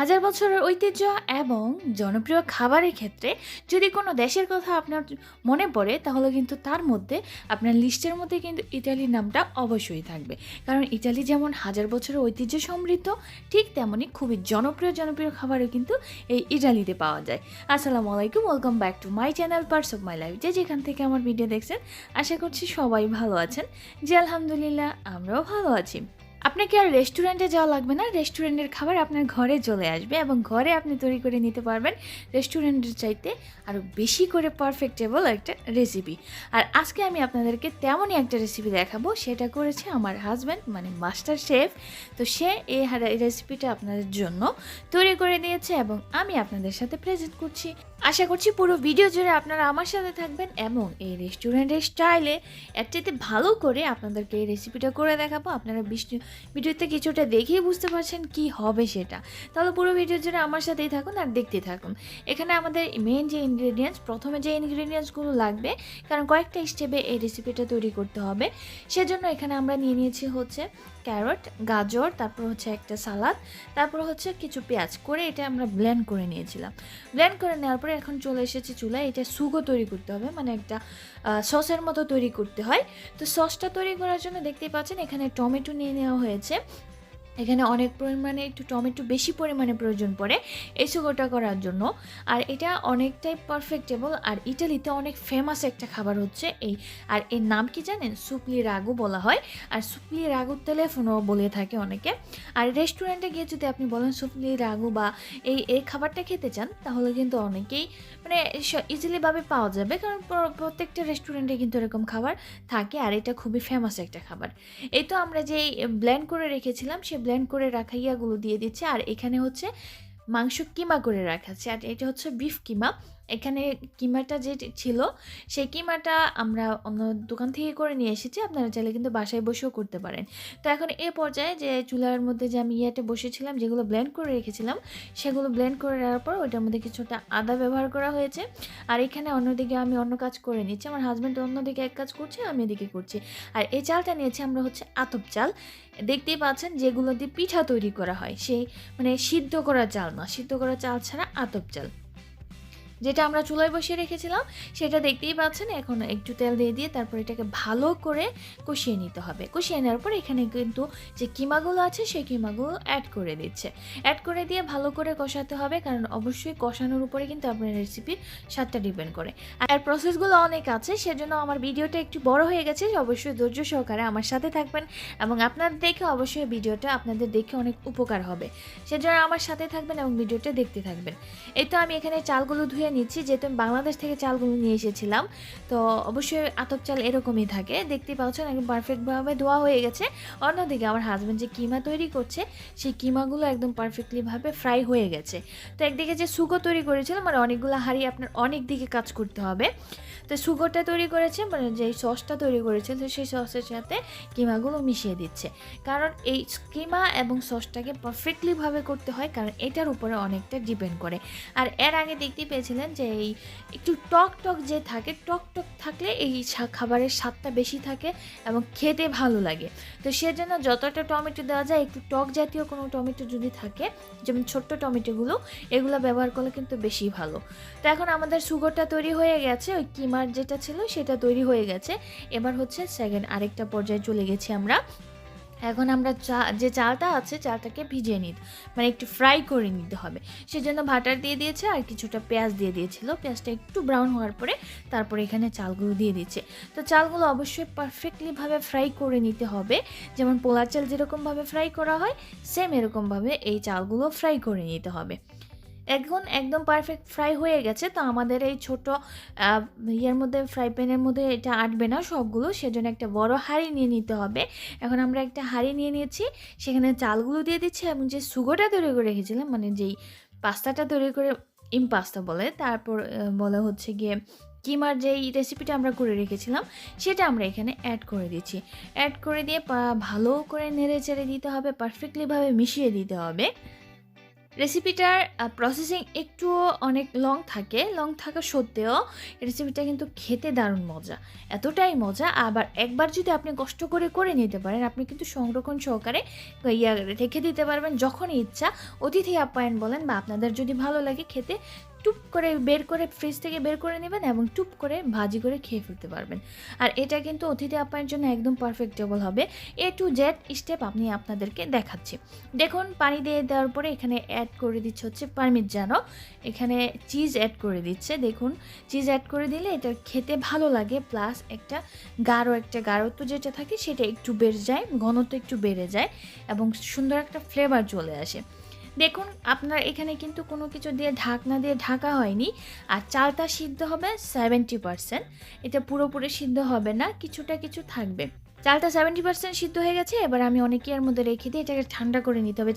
হাজার বছরের ঐতিহ্য এবং জনপ্রিয় খাবারের ক্ষেত্রে যদি কোনো দেশের কথা আপনার মনে পড়ে তাহলে কিন্তু তার মধ্যে আপনার লিস্টের মধ্যে কিন্তু ইতালির নামটা অবশ্যই থাকবে। কারণ ইতালি যেমন হাজার বছরের ঐতিহ্য সমৃদ্ধ, ঠিক তেমনই খুবই জনপ্রিয় খাবারও কিন্তু এই ইটালিতে পাওয়া যায়। আসসালামু আলাইকুম, welcome back to my channel parts of my life. যেখান থেকে আমার ভিডিও দেখছেন আশা করছি সবাই ভালো আছেন। জি আলহামদুলিল্লাহ, আমরাও ভালো আছি। আপনাকে আর রেস্টুরেন্টে যাওয়া লাগবে না, রেস্টুরেন্টের খাবার আপনার ঘরে চলে আসবে এবং ঘরে আপনি তৈরি করে নিতে পারবেন রেস্টুরেন্টের চাইতে আরও বেশি করে পারফেক্টেবল একটা রেসিপি। আর আজকে আমি আপনাদেরকে তেমনই একটা রেসিপি দেখাবো, সেটা করেছে আমার হাজব্যান্ড মানে মাস্টার শেফ। তো সে এই রেসিপিটা আপনাদের জন্য তৈরি করে দিয়েছে এবং আমি আপনাদের সাথে প্রেজেন্ট করছি। আশা করছি পুরো ভিডিও জুড়ে আপনারা আমার সাথে থাকবেন এবং এই রেস্টুরেন্টের স্টাইলে এর চাইতে ভালো করে আপনাদেরকে এই রেসিপিটা করে দেখাবো। আপনারা ভিডিওতে কিছুটা দেখেই বুঝতে পারছেন কি হবে সেটা। তাহলে পুরো ভিডিও জুড়ে আমার সাথেই থাকুন আর দেখতে থাকুন। এখানে আমাদের মেইন যে ইনগ্রেডিয়েন্টস, প্রথমে যে ইনগ্রেডিয়েন্টসগুলো লাগবে, কারণ কয়েকটা স্টেপে এই রেসিপিটা তৈরি করতে হবে, সেজন্য এখানে আমরা নিয়ে নিয়েছি হচ্ছে ক্যারট, গাজর, তারপর হচ্ছে একটা সালাদ, তারপর হচ্ছে কিছু পেঁয়াজ করে এটা আমরা ব্লেন্ড করে নিয়েছিলাম। ব্লেন্ড করে নেওয়ার পরে এখন চলে এসেছি চুলায়। এটা সুগো তৈরি করতে হবে, মানে একটা সসের মতো তৈরি করতে হয়। তো সসটা তৈরি করার জন্য দেখতেই পাচ্ছেন এখানে টমেটো নিয়ে নেওয়া হয়েছে। এখানে অনেক পরিমাণে একটু টমেটো বেশি পরিমাণে প্রয়োজন পড়ে এই সুগোটা করার জন্য। আর এটা অনেকটাই পারফেক্টেবল, আর ইটালিতে অনেক ফেমাস একটা খাবার হচ্ছে এই। আর এর নাম কি জানেন? সুপলি রাগু বলা হয়, আর সুপলি রাগু তেলেফোনও বলে থাকে অনেকে। আর রেস্টুরেন্টে গিয়ে যদি আপনি বলেন সুপলি রাগু বা এই খাবারটা খেতে চান, তাহলে কিন্তু অনেকেই মানে ইজিলিভাবে পাওয়া যাবে, কারণ প্রত্যেকটা রেস্টুরেন্টে কিন্তু এরকম খাবার থাকে। আর এটা খুবই ফেমাস একটা খাবার। এই তো আমরা যে ব্লেন্ড করে রেখেছিলাম সে ব্লেন্ড করে রাখা ইয়াগুলো দিয়ে দিচ্ছে। আর এখানে হচ্ছে মাংস কিমা করে রাখা আছে, আর এটা হচ্ছে বিফ কিমা। এখানে কিমাটা যে ছিল সেই কিমাটা আমরা অন্য দোকান থেকে করে নিয়ে এসেছি, আপনারা চাইলে কিন্তু বাসায় বসেও করতে পারেন। তো এখন এ পর্যায়ে যে চুলার মধ্যে যে আমি বসেছিলাম, যেগুলো ব্লেন্ড করে রেখেছিলাম, সেগুলো ব্লেন্ড করে রাখার পর ওইটার মধ্যে কিছুটা আদা ব্যবহার করা হয়েছে। আর এখানে অন্যদিকে আমি অন্য কাজ করে নিচ্ছি, আমার হাজব্যান্ড অন্যদিকে এক কাজ করছে, আমি এদিকে করছি। আর এই চালটা নিয়েছি আমরা হচ্ছে আতপ চাল। দেখতেই পাচ্ছেন যেগুলো দিয়ে পিঠা তৈরি করা হয়, সেই মানে সিদ্ধ করা চাল না, সিদ্ধ করা চাল ছাড়া আতপ চাল, যেটা আমরা চুলায় বসিয়ে রেখেছিলাম সেটা দেখতেই পাচ্ছেন। এখন একটু তেল দিয়ে তারপর এটাকে ভালো করে কষিয়ে নিতে হবে। কষিয়ে নেওয়ার পর এখানে কিন্তু যে কিমাগুলো আছে সেই কিমাগুলো অ্যাড করে দিচ্ছে। অ্যাড করে দিয়ে ভালো করে কষাতে হবে, কারণ অবশ্যই কষানোর উপরে কিন্তু আপনার রেসিপির স্বাদটা ডিপেন্ড করে। আর প্রসেসগুলো অনেক আছে, সেজন্য আমার ভিডিওটা একটু বড় হয়ে গেছে। অবশ্যই ধৈর্য সহকারে আমার সাথে থাকবেন এবং আপনাদের দেখে অবশ্যই ভিডিওটা আপনাদের দেখে অনেক উপকার হবে, সেজন্য আমার সাথে থাকবেন এবং ভিডিওটা দেখতে থাকবেন। এই তো আমি এখানে চালগুলো ধুয়ে নিচ্ছি, যেহেতু আমি বাংলাদেশ থেকে চালগুলো নিয়ে এসেছিলাম। তো অবশ্যই আতপ চাল এরকমই থাকে, দেখতে পাচ্ছেন একদম পারফেক্টভাবে ধোয়া হয়ে গেছে। অন্যদিকে আমার হাজব্যান্ড যে কিমা তৈরি করছে সেই কিমাগুলো একদম পারফেক্টলিভাবে ফ্রাই হয়ে গেছে। তো একদিকে যে সুগো তৈরি করেছিলাম, মানে অনেকগুলো হাঁড়ি আপনার অনেক দিকে কাজ করতে হবে। তো সুগোটা তৈরি করেছে, মানে যে সসটা তৈরি করেছে সেই সসের সাথে কিমাগুলো মিশিয়ে দিচ্ছে। কারণ এই কিমা এবং সসটাকে পারফেক্টলিভাবে করতে হয়, কারণ এটার উপরে অনেকটা ডিপেন্ড করে। আর এর আগে দেখতে পেয়েছিলেন যে এই একটু টক যে থাকে, টক থাকলে এই খাবারের স্বাদটা বেশি থাকে এবং খেতে ভালো লাগে। তো সেজন্য যতটা টমেটো দেওয়া যায়, একটু টক জাতীয় কোনো টমেটো যদি থাকে, যেমন ছোট্ট টমেটোগুলো, এগুলো ব্যবহার করলে কিন্তু বেশি ভালো। তো এখন আমাদের সুগোটা তৈরি হয়ে গেছে, ওই কিমার যেটা ছিল সেটা তৈরি হয়ে গেছে। এবার হচ্ছে সেকেন্ড আরেকটা পর্যায়ে চলে গেছি আমরা। এখন আমরা যে চালটা আছে চালটাকে ভিজিয়ে মানে একটু ফ্রাই করে নিতে হবে। সেজন্য বাটার দিয়ে দিয়েছে আর কিছুটা পেঁয়াজ দিয়ে দিয়েছিল। পেঁয়াজটা একটু ব্রাউন হওয়ার পরে তারপরে এখানে চালগুলো দিয়ে দিচ্ছে। তো চালগুলো অবশ্যই পারফেক্টলিভাবে ফ্রাই করে নিতে হবে, যেমন পোলার চাল যেরকমভাবে ফ্রাই করা হয় সেম এরকমভাবে এই চালগুলো ফ্রাই করে নিতে হবে। এখন একদম পারফেক্ট ফ্রাই হয়ে গেছে। তো আমাদের এই ছোট ইয়ের মধ্যে, ফ্রাই প্যানের মধ্যে এটা আটবে না সবগুলো, সেজন্য একটা বড় হাঁড়ি নিয়ে নিতে হবে। এখন আমরা একটা হাঁড়ি নিয়ে নিয়েছি, সেখানে চালগুলো দিয়ে দিচ্ছি এবং যে সুগোটা তৈরি করে রেখেছিলাম, মানে যেই পাস্তাটা তৈরি করে পাস্তা বলে, তারপর বলে হচ্ছে গিয়ে কিমার যেই রেসিপিটা আমরা করে রেখেছিলাম সেটা আমরা এখানে অ্যাড করে দিচ্ছি। অ্যাড করে দিয়ে ভালো করে নেড়ে চেড়ে দিতে হবে, পারফেক্টলিভাবে মিশিয়ে দিতে হবে। রেসিপিটার প্রসেসিং একটু অনেক লং থাকা সত্ত্বেও রেসিপিটা কিন্তু খেতে দারুণ মজা, এতটাই মজা। আবার একবার যদি আপনি কষ্ট করে করে নিতে পারেন, আপনি কিন্তু সংরক্ষণ সহকারে রেখে দিতে পারবেন যখনই ইচ্ছা। অতিথি আপ্যায়ন বলেন বা আপনাদের যদি ভালো লাগে খেতে, টুপ করে বের করে ফ্রিজ থেকে বের করে নেবেন এবং টুপ করে ভাজি করে খেয়ে ফেলতে পারবেন। আর এটা কিন্তু অতিথি আপ্যায়নের জন্য একদম পারফেক্টেবল হবে। A to Z স্টেপ আমি আপনাদেরকে দেখাচ্ছি। দেখুন, পানি দিয়ে দেওয়ার পরে এখানে অ্যাড করে দিচ্ছে হচ্ছে পারমিজানো, এখানে চিজ অ্যাড করে দিচ্ছে। দেখুন, চিজ অ্যাড করে দিলে এটা খেতে ভালো লাগে, প্লাস একটা গাঢ়ত্ব যেটা থাকে সেটা একটু বেড়ে যায়, ঘনত্ব একটু বেড়ে যায় এবং সুন্দর একটা ফ্লেভার চলে আসে। দেখুন, আপনার এখানে কিন্তু কোনো কিছু দিয়ে ঢাকনা দিয়ে ঢাকা হয়নি। আর চালটা সিদ্ধ হবে 70%, এটা পুরোপুরি সিদ্ধ হবে না, কিছুটা কিছু থাকবে। চালটা 70% সিদ্ধ হয়ে গেছে। এবার আমি অনেকে এর মধ্যে রেখে দিই, এটাকে ঠান্ডা করে নিতে হবে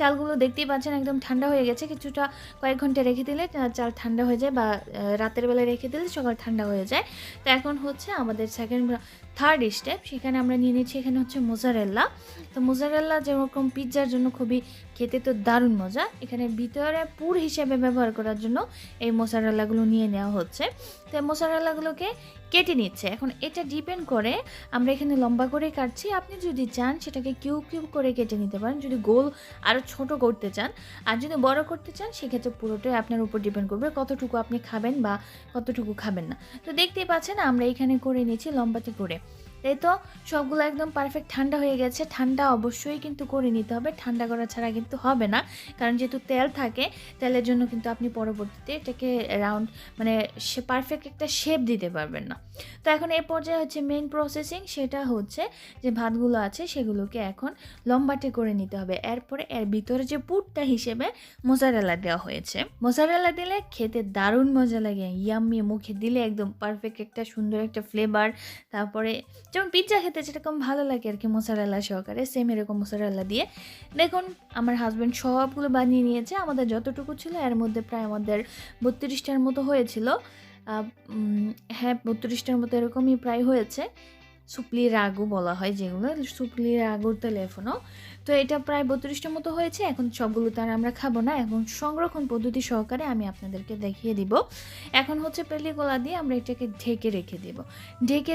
চালগুলো দেখতেই পাচ্ছেন একদম ঠান্ডা হয়ে গেছে। কিছুটা কয়েক ঘন্টা রেখে দিলে চাল ঠান্ডা হয়ে যায়, বা রাতের বেলায় রেখে দিলে সকাল ঠান্ডা হয়ে যায়। তো এখন হচ্ছে আমাদের থার্ড স্টেপ, সেখানে আমরা নিয়ে নিচ্ছি এখানে হচ্ছে মোজারেল্লা। তো মোজারেল্লা যেরকম পিৎজার জন্য খুবই খেতে তো দারুণ মজা, এখানে ভিতরে পুর হিসেবে ব্যবহার করার জন্য এই মোজারেল্লাগুলো নিয়ে নেওয়া হচ্ছে। তো মোজারেল্লাগুলোকে কেটে নিচ্ছে। এখন এটা ডিপেন্ড করে, আমরা এখানে লম্বা করে কাটছি, আপনি যদি চান সেটাকে কিউব করে কেটে নিতে পারেন, যদি গোল আরও ছোট করতে চান। আর যদি বড় করতে চান সেক্ষেত্রে পুরোটাই আপনার উপর ডিপেন্ড করবে কতটুকু আপনি খাবেন বা কতটুকু খাবেন না। তো দেখতেই পাচ্ছেন আমরা এখানে করে নিয়েছি লম্বাতে করে। তাই তো সবগুলো একদম পারফেক্ট ঠান্ডা হয়ে গেছে। ঠান্ডা অবশ্যই কিন্তু করে নিতে হবে, ঠান্ডা করা ছাড়া কিন্তু হবে না, কারণ যেহেতু তেল থাকে, তেলের জন্য কিন্তু আপনি পরবর্তীতে এটাকে রাউন্ড মানে পারফেক্ট একটা শেপ দিতে পারবেন না। তো এখন এই পর্যায়ে হচ্ছে মেইন প্রসেসিং, সেটা হচ্ছে যে ভাতগুলো আছে সেগুলোকে এখন লম্বাটে করে নিতে হবে। এরপরে এর ভিতরে যে পুরটা হিসেবে মোজারেলা দেওয়া হয়েছে, মোজারেলা দিলে খেতে দারুণ মজা লাগে, ইয়াম্মি, মুখে দিলে একদম পারফেক্ট একটা সুন্দর একটা ফ্লেভার। তারপরে যেমন পিৎজা খেতে যেরকম ভালো লাগে আর কি মোজারেলা সহকারে, সেম এরকম মোজারেলা দিয়ে। দেখুন, আমার হাজব্যান্ড সবগুলো বানিয়ে নিয়েছে। আমাদের যতটুকু ছিল এর মধ্যে প্রায় আমাদের 32টার মতো হয়েছিল। হ্যাঁ, 32টার মতো এরকমই প্রায় হয়েছে। সুপলি রাগু বলা হয় যেগুলো, সুপলি রাগুর তেলেফোনও। তো এটা প্রায় 32টার মতো হয়েছে। এখন সবগুলো তো আর আমরা খাবো না, এখন সংরক্ষণ পদ্ধতি সহকারে আমি আপনাদেরকে দেখিয়ে দিব। এখন হচ্ছে পেলিকোলা দিয়ে আমরা এটাকে ঢেকে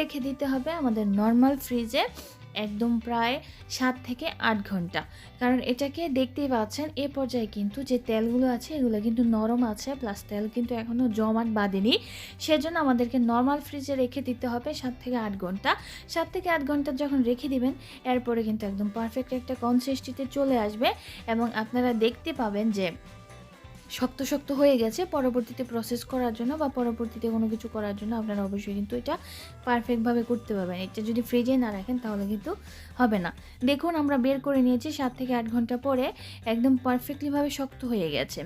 রেখে দিতে হবে আমাদের নর্মাল ফ্রিজে একদম প্রায় 7 থেকে 8 ঘন্টা। কারণ এটাকে দেখতেই পাচ্ছেন এ পর্যায়ে কিন্তু যে তেলগুলো আছে এগুলো কিন্তু নরম আছে, প্লাস তেল কিন্তু এখনও জমাট বাঁধেনি। সেজন্য আমাদেরকে নর্মাল ফ্রিজে রেখে দিতে হবে 7 থেকে 8 ঘন্টা। 7 থেকে 8 ঘন্টা যখন রেখে দিবেন, এরপরে কিন্তু একদম পারফেক্ট একটা কনসিস্টেন্সিতে চলে আসবে এবং আপনারা দেখতে পাবেন যে শক্ত হয়ে গেছে। পরবর্তীতে প্রসেস করার জন্য বা পরবর্তীতে কোনো কিছু করার জন্য আপনারা অবশ্যই কিন্তু এটা পারফেক্টভাবে করতে পারবেন। এটা যদি ফ্রিজে না রাখেন তাহলে কিন্তু হবে না। দেখুন, আমরা বের করে নিয়েছি 7 থেকে 8 ঘন্টা পরে, একদম পারফেক্টলিভাবে শক্ত হয়ে গেছে।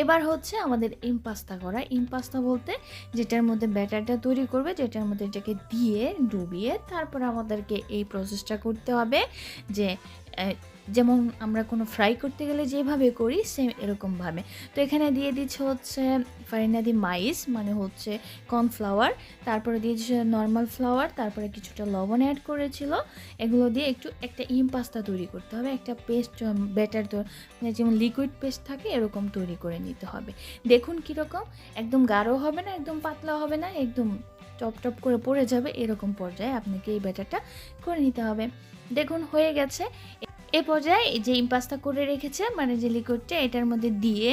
এবার হচ্ছে আমাদের ইম্পাস্তা করা। ইম্পাস্তা বলতে যেটার মধ্যে ব্যাটারটা তৈরি করবে, যেটার মধ্যে এটাকে দিয়ে ডুবিয়ে তারপর আমাদেরকে এই প্রসেসটা করতে হবে, যে যেমন আমরা কোনো ফ্রাই করতে গেলে যেভাবে করি সেম এরকমভাবে। তো এখানে দিয়ে দিচ্ছে হচ্ছে ফারিনা দি মাইস, মানে হচ্ছে কর্নফ্লাওয়ার, তারপরে দিয়েছে নর্মাল ফ্লাওয়ার, তারপরে কিছুটা লবণ অ্যাড করেছিল। এগুলো দিয়ে একটা পাস্তা তৈরি করতে হবে, একটা পেস্ট ব্যাটার মানে যেমন লিকুইড পেস্ট থাকে এরকম তৈরি করে নিতে হবে। দেখুন কীরকম, একদম গাঢ় হবে না, একদম পাতলা হবে না, একদম টপ করে পড়ে যাবে, এরকম পর্যায়ে আপনাকে এই ব্যাটারটা করে নিতে হবে। দেখুন হয়ে গেছে। এ পর্যায়ে যে পাস্তা করে রেখেছে মানে যে লিকুইডটা এটার মধ্যে দিয়ে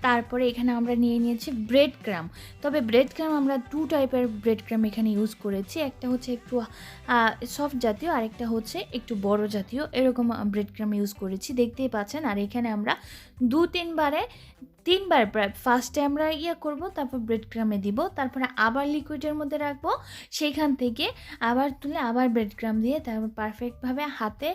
তারপরে এখানে আমরা নিয়ে নিয়েছি ব্রেড ক্রাম। তবে ব্রেড ক্রাম আমরা 2 টাইপের ব্রেড ক্রাম এখানে ইউজ করেছি, একটা হচ্ছে একটু সফট জাতীয়, আরেকটা হচ্ছে একটু বড় জাতীয়, এরকম ব্রেড ক্রাম ইউজ করেছি, দেখতেই পাচ্ছেন। আর এখানে আমরা 3বার প্রায় ফার্স্টে আমরা করব, তারপর ব্রেড ক্রামে দিব, তারপরে আবার লিকুইডের মধ্যে রাখবো, সেখান থেকে আবার তুলে আবার ব্রেড ক্রাম দিয়ে তারপর পারফেক্টভাবে হাতে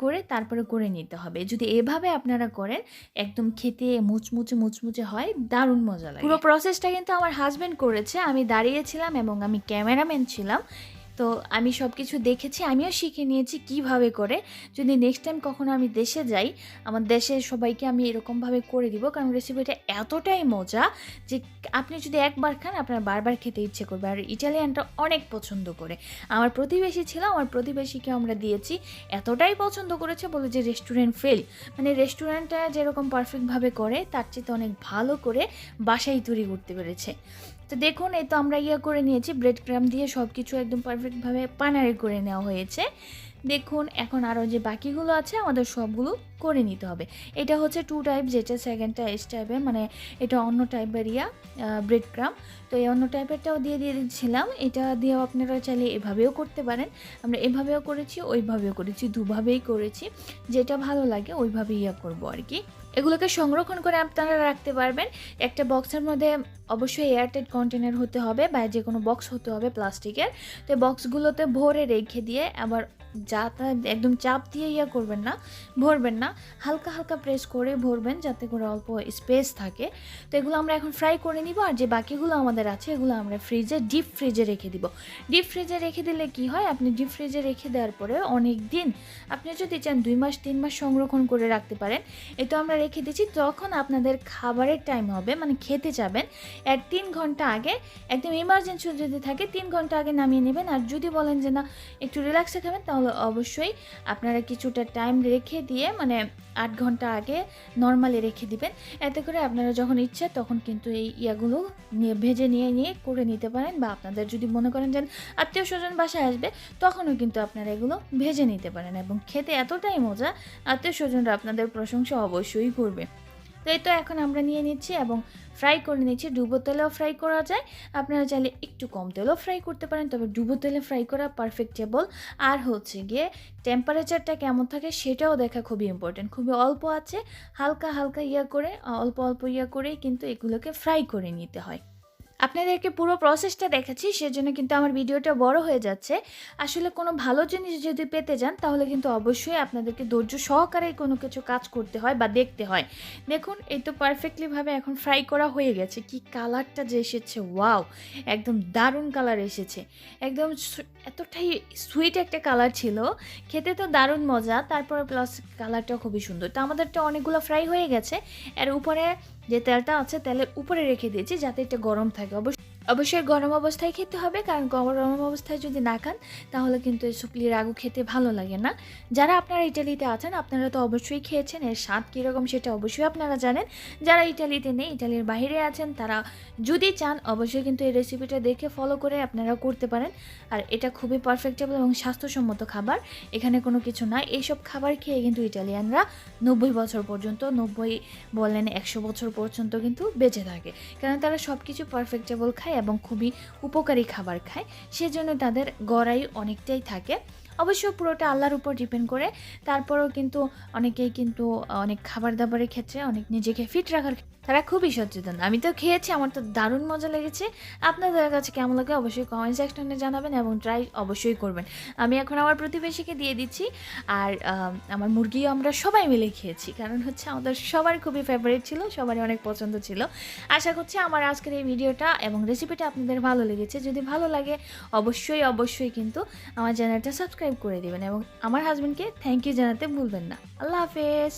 করে তারপরে করে নিতে হবে। যদি এভাবে আপনারা করেন একদম খেতে মুচমুচে হয়, দারুণ মজা লাগে। পুরো প্রসেসটা কিন্তু আমার হাজব্যান্ড করেছে, আমি দাঁড়িয়েছিলাম এবং আমি ক্যামেরাম্যান ছিলাম। তো তো আমি সব কিছু দেখেছি, আমিও শিখে নিয়েছি কিভাবে করে। যদি নেক্সট টাইম কখনো আমি দেশে যাই, আমার দেশের সবাইকে আমি এরকমভাবে করে দিব, কারণ রেসিপিটা এতটাই মজা যে আপনি যদি একবার খান আপনার বারবার খেতে ইচ্ছে করবে। আর ইটালিয়ানটা অনেক পছন্দ করে। আমার প্রতিবেশী ছিল, আমার প্রতিবেশীকে আমরা দিয়েছি, এতটাই পছন্দ করেছে বলে যে রেস্টুরেন্ট ফেল, মানে রেস্টুরেন্টটা যেরকম পারফেক্টভাবে করে তার চেয়ে অনেক ভালো করে বাসায় তৈরি করতে পেরেছে। তো দেখুন, এই তো আমরা করে নিয়েছি, ব্রেড ক্রাম দিয়ে সব কিছু একদম পারফেক্টভাবে পানারে করে নেওয়া হয়েছে। দেখুন এখন আরও যে বাকিগুলো আছে আমাদের সবগুলো করে নিতে হবে। এটা হচ্ছে 2 টাইপ, যেটা সেকেন্ডটা এস টাইপের, মানে এটা অন্য টাইপের ব্রেড ক্রাম। তো এই অন্য টাইপেরটাও দিয়ে দিচ্ছিলাম। এটা দিয়েও আপনারা চাইলে এভাবেও করতে পারেন। আমরা এভাবেও করেছি, ওইভাবেও করেছি, দুভাবেই করেছি, যেটা ভালো লাগে ওইভাবেই করবো আর কি। এগুলোকে সংরক্ষণ করে আপনারা রাখতে পারবেন একটা বক্সের মধ্যে। অবশ্যই এয়ারটাইট কন্টেনার হতে হবে বা যে কোনো বক্স হতে হবে প্লাস্টিকের। তো বক্সগুলোতে ভরে রেখে দিয়ে আবার যাতে একদম চাপ দিয়ে করবেন না, ভরবেন না, হালকা হালকা প্রেস করে ভরবেন যাতে করে অল্প স্পেস থাকে। তো এগুলো আমরা এখন ফ্রাই করে নিব। আর যে বাকিগুলো আমাদের আছে এগুলো আমরা ডিপ ফ্রিজে রেখে দিব। ডিপ ফ্রিজে রেখে দিলে কি হয়, আপনি ডিপ ফ্রিজে রেখে দেওয়ার পরে অনেক দিন, আপনি যদি চান 2 মাস 3 মাস সংরক্ষণ করে রাখতে পারেন। এটা আমরা রেখে দিচ্ছি, যখন আপনাদের খাবারের টাইম হবে, মানে খেতে যাবেন, এর 3 ঘন্টা আগে, একদম ইমার্জেন্সি যদি থাকে 3 ঘন্টা আগে নামিয়ে নেবেন। আর যদি বলেন যে না একটু রিল্যাক্সে খাবেন, তাহলে অবশ্যই আপনারা কিছুটা টাইম রেখে দিয়ে, মানে 8 ঘন্টা আগে নর্মালি রেখে দিবেন। এতে করে আপনারা যখন ইচ্ছে তখন কিন্তু এই ইয়াগুলো ভেজে নিয়ে করে নিতে পারেন। বা আপনাদের যদি মনে করেন যে আত্মীয় স্বজন বাসায় আসবে, তখনও কিন্তু আপনারা এগুলো ভেজে নিতে পারেন, এবং খেতে এতটাই মজা, আত্মীয় স্বজনরা আপনাদের প্রশংসা অবশ্যই করবে। তো এই তো এখন আমরা নিয়ে নিচ্ছি এবং ফ্রাই করে নিচ্ছি। ডুবো তেলেও ফ্রাই করা যায়, আপনারা চাইলে একটু কম তেলেও ফ্রাই করতে পারেন, তবে ডুবো তেলে ফ্রাই করা পারফেক্টেবল। আর হচ্ছে গিয়ে টেম্পারেচারটা কেমন থাকে সেটাও দেখা খুবই ইম্পর্টেন্ট। খুবই অল্প আছে, হালকা হালকা করে, অল্প অল্প করেই কিন্তু এগুলোকে ফ্রাই করে নিতে হয়। আপনাদেরকে পুরো প্রসেসটা দেখাচ্ছি, সেজন্য কিন্তু আমার ভিডিওটা বড় হয়ে যাচ্ছে। আসলে কোনো ভালো জিনিস যদি পেতে যান, তাহলে কিন্তু অবশ্যই আপনাদেরকে ধৈর্য সহকারে কোনো কিছু কাজ করতে হয় বা দেখতে হয়। দেখুন, এই তো পারফেক্টলিভাবে এখন ফ্রাই করা হয়ে গেছে। কি কালারটা যে এসেছে, ওয়াও, একদম দারুণ কালার এসেছে। একদম এতটাই সুইট একটা কালার ছিল, খেতে তো দারুণ মজা, তারপর প্লাস কালারটাও খুবই সুন্দর। তো আমাদেরটা অনেকগুলো ফ্রাই হয়ে গেছে। এর উপরে যে তেলটা আছে, তেলের উপরে রেখে দিয়েছি যাতে এটা গরম থাকে। অবশ্যই গরম অবস্থায় খেতে হবে, কারণ গরম অবস্থায় যদি না খান তাহলে কিন্তু এই সুপলি রাগু খেতে ভালো লাগে না। যারা আপনারা ইটালিতে আছেন আপনারা তো অবশ্যই খেয়েছেন, এর স্বাদ কীরকম সেটা অবশ্যই আপনারা জানেন। যারা ইটালিতে নেই, ইটালির বাইরে আছেন, তারা যদি চান অবশ্যই কিন্তু এই রেসিপিটা দেখে ফলো করে আপনারা করতে পারেন। আর এটা খুবই পারফেক্টেবল এবং স্বাস্থ্যসম্মত খাবার, এখানে কোনো কিছু নাই। এইসব খাবার খেয়ে কিন্তু ইটালিয়ানরা 90 বছর পর্যন্ত, 90 বলেন 100 বছর পর্যন্ত কিন্তু বেঁচে থাকে, কারণ তারা সব কিছু পারফেক্টেবল খায় এবং খুবই উপকারী খাবার খায়, সেজন্য তাদের গড়াই অনেকটাই থাকে। অবশ্য পুরোটা আল্লাহর উপর ডিপেন্ড করে। তারপরেও কিন্তু অনেকেই কিন্তু অনেক খাবার দাবারের ক্ষেত্রে অনেক নিজেকে ফিট রাখার তারা খুবই সচেতন। আমি তো খেয়েছি, আমার তো দারুণ মজা লেগেছে। আপনাদের কাছে কেমন লাগে অবশ্যই কমেন্ট সেকশনে জানাবেন এবং ট্রাই অবশ্যই করবেন। আমি এখন আমার প্রতিবেশীকে দিয়ে দিচ্ছি। আর আমার মুরগিও আমরা সবাই মিলে খেয়েছি, কারণ হচ্ছে আমাদের সবার খুবই ফেভারিট ছিল, সবারই অনেক পছন্দ ছিল। আশা করছি আমার আজকের এই ভিডিওটা এবং রেসিপিটা আপনাদের ভালো লেগেছে। যদি ভালো লাগে অবশ্যই কিন্তু আমার চ্যানেলটা সাবস্ক্রাইব করে দেবেন এবং আমার হাজবেন্ডকে থ্যাংক ইউ জানাতে ভুলবেন না। আল্লাহ হাফেজ।